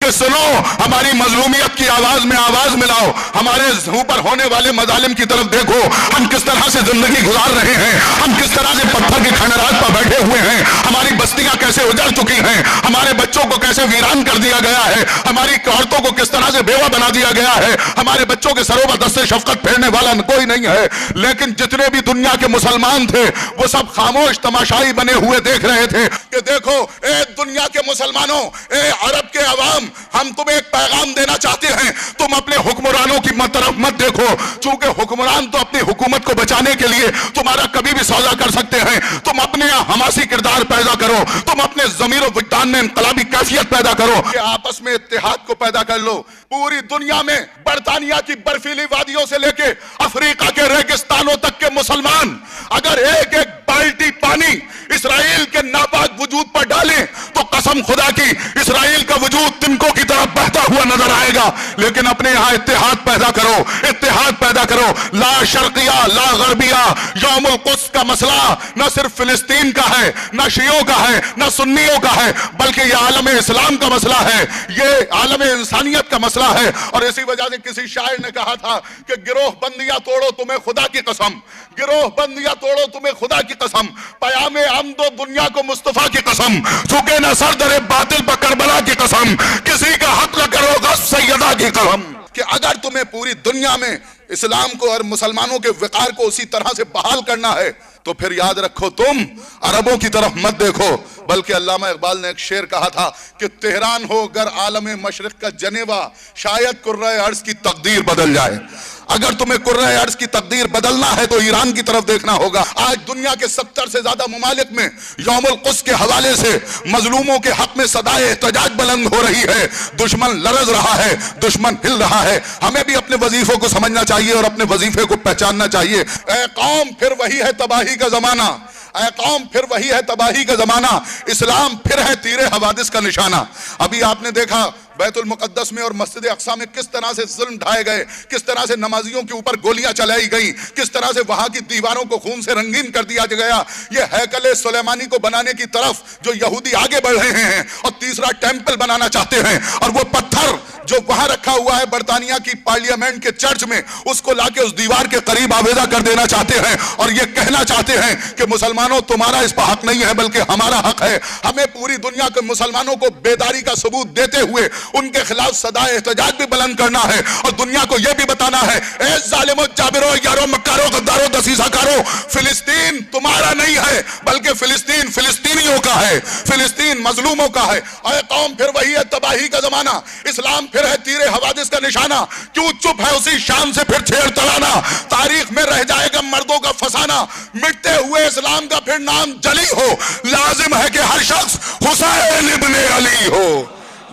کہ سنو ہماری مظلومیت کی آواز میں آواز ملاؤ, ہمارے اوپر ہونے والے مظالم کی طرف دیکھو, ہم کس طرح سے زندگی گزار رہے ہیں, ہم کس طرح سے پتھر کی کھنڈرات پر بیٹھے ہوئے ہیں, ہماری بستیاں کیسے اجڑ چکی ہیں, ہمارے بچوں کو کیسے ویران کر دیا گیا ہے, ہماری عورتوں کو کس طرح سے بیوہ بنا دیا گیا ہے, ہمارے بچوں کے سروں پر دست شفقت پھیرنے والا کوئی نہیں ہے. لیکن جتنے بھی دنیا کے مسلمان تھے وہ سب خاموش تماشائی بنے ہوئے دیکھ رہے تھے کہ دیکھو اے دنیا کے مسلمانوں, اے عرب کے عوام, ہم تمہیں ایک پیغام دینا چاہتے ہیں, تم اپنے حکمرانوں کی طرف مت دیکھو, چونکہ حکمران تو اپنی حکومت کو بچانے کے لیے تمہارا کبھی بھی سودا کر سکتے ہیں. تم اپنے حماسی کردار پیدا کرو, تم اپنے ضمیر و وجدان میں انقلابی کیفیت پیدا کرو, کہ آپس میں اتحاد کو پیدا کر لو. پوری دنیا میں برطانیہ کی برفیلی وادیوں سے لے کے افریقہ کے ریگستانوں تک کے مسلمان اگر ایک ایک بالٹی پانی اسرائیل کے ناپاک وجود پر ڈالیں تو قسم خدا کی اسرائیل کا وجود تنکوں کی طرف بہتا ہوا نظر آئے گا. لیکن اپنے یہاں اتحاد پیدا کرو, اتحاد پیدا کرو. لا شرقیہ لا غربیہ, یوم القدس کا مسئلہ نہ صرف فلسطین کا ہے, نہ شیعوں کا ہے, نہ سنیوں کا ہے, بلکہ یہ عالم اسلام کا مسئلہ ہے, یہ عالم انسانیت کا مسئلہ ہے. اور اسی وجہ سے کسی شاعر نے کہا تھا کہ گروہ بندیاں توڑو تمہیں خدا کی قسم, گروہ بندیاں توڑو تمہیں خدا کی قسم, پیام حمد و دنیا کو مصطفیٰ کی قسم, چکے نہ سر در باطل پر کربلا کی قسم, کسی کا حق نہ کرو غصب سیدہ کی قسم. کہ اگر تمہیں پوری دنیا میں اسلام کو اور مسلمانوں کے وقار کو اسی طرح سے بحال کرنا ہے تو پھر یاد رکھو تم عربوں کی طرف مت دیکھو, بلکہ علامہ اقبال نے ایک شعر کہا تھا کہ تہران ہو گر عالم مشرق کا جنیوا, شاید کرۂ ارض کی تقدیر بدل جائے. اگر تمہیں کرۂ ارض کی تقدیر بدلنا ہے تو ایران کی طرف دیکھنا ہوگا. آج دنیا کے 70 سے زیادہ ممالک میں یوم القدس کے حوالے سے مظلوموں کے حق میں صدائے احتجاج بلند ہو رہی ہے. دشمن لرز رہا ہے, دشمن ہل رہا ہے. ہمیں بھی اپنے وظیفوں کو سمجھنا چاہیے اور اپنے وظیفے کو پہچاننا چاہیے. اے قوم پھر وہی ہے تباہی کا زمانہ, اے قوم پھر وہی ہے تباہی کا زمانہ, اسلام پھر ہے تیر حوادث کا نشانہ. ابھی آپ نے دیکھا بیت المقدس میں اور مسجد اقصی میں کس طرح سے ظلم ڈھائے گئے, کس طرح سے نمازیوں کے اوپر گولیاں چلائی گئیں, کس طرح سے وہاں کی دیواروں کو خون سے رنگین کر دیا گیا. یہ ہیکل سلیمانی کو بنانے کی طرف جو یہودی آگے بڑھ رہے ہیں اور تیسرا ٹیمپل بنانا چاہتے ہیں, اور وہ پتھر جو وہاں رکھا ہوا ہے برطانیہ کی پارلیمنٹ کے چرچ میں, اس کو لا کے اس دیوار کے قریب آویزہ کر دینا چاہتے ہیں اور یہ کہنا چاہتے ہیں کہ مسلمانوں تمہارا اس پر حق نہیں ہے بلکہ ہمارا حق ہے. ہمیں پوری دنیا کے مسلمانوں کو بیداری کا ثبوت دیتے ہوئے ان کے خلاف صدائے احتجاج بھی بلند کرنا ہے اور دنیا کو یہ بھی بتانا ہے, اے ظالمو جابرو یارو مکارو غدارو دسیسہ کارو, فلسطین تمہارا نہیں ہے بلکہ فلسطین فلسطینیوں کا ہے, فلسطین مظلوموں کا ہے. اے قوم پھر وہی ہے تباہی کا زمانہ, اسلام پھر ہے تیر حوادث کا نشانہ, کیوں چپ ہے اسی شان سے پھر چھیڑ ترانا, تاریخ میں رہ جائے گا مردوں کا فسانہ, مٹتے ہوئے اسلام کا پھر نام جلی ہو, لازم ہے کہ ہر شخص حسین ابن علی ہو,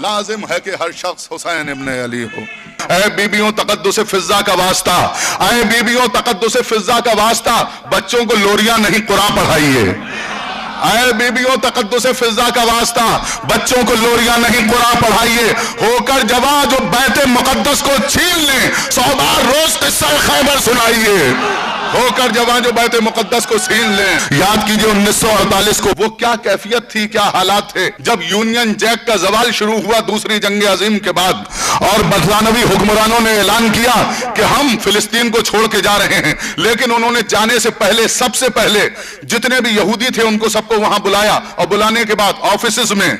لازم ہے کہ ہر شخص حسین ابن علی ہو. اے بیبیوں تقدس فضا کا واسطہ, اے بیبیوں تقدس فضا کا واسطہ, بچوں کو لوریاں نہیں قرآن پڑھائیے. اے بیبیوں تقدس فضا کا واسطہ, بچوں کو لوریاں نہیں قرآن پڑھائیے. ہو کر جوان جو بیت مقدس کو چھین لیں 100 بار روز قصہ خیبر سنائیے. ہو کر جوان جو بیت مقدس کو چھین لیں. یاد کیجئے 1948 کو وہ کیا کیفیت تھی, کیا حالات تھے جب یونین جیک کا زوال شروع ہوا دوسری جنگ عظیم کے بعد, اور برطانوی حکمرانوں نے اعلان کیا کہ ہم فلسطین کو چھوڑ کے جا رہے ہیں. لیکن انہوں نے جانے سے پہلے سب سے پہلے جتنے بھی یہودی تھے ان کو سب کو وہاں بلایا, اور بلانے کے بعد آفیسز میں,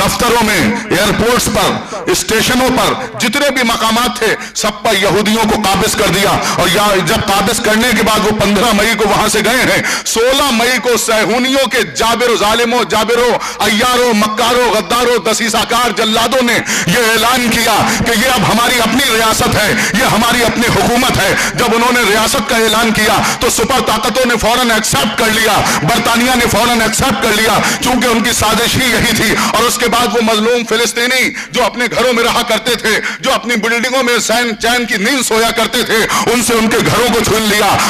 دفتروں میں, ایئرپورٹس پر, اسٹیشنوں پر جتنے بھی مقامات تھے سب پر یہودیوں کو قابض کر دیا. اور جب قابض کرنے کے بعد وہ 15 مئی کو وہاں سے گئے ہیں, 16 مئی کو صہیونیوں کے جابر ظالموں, جابروں, عیاروں, مکاروں, غداروں, دسیسہ کار, جلادوں نے یہ اعلان کیا کہ یہ اب ہماری اپنی ریاست ہے, یہ ہماری اپنی حکومت ہے. جب انہوں نے ریاست کا اعلان کیا تو سپر طاقتوں نے فوراً ایکسپٹ کر لیا, برطانیہ نے فوراً ایکسپٹ کر لیا, چونکہ ان کی سازش ہی یہی تھی. اور اس کے بعد وہ مظلوم فلسطینی جو اپنے گھروں میں رہا کرتے تھے, جو اپنی بلڈنگوں میں چین کی نیند سویا کرتے تھے, ان سے ان کے گھروں کو چھین لیا,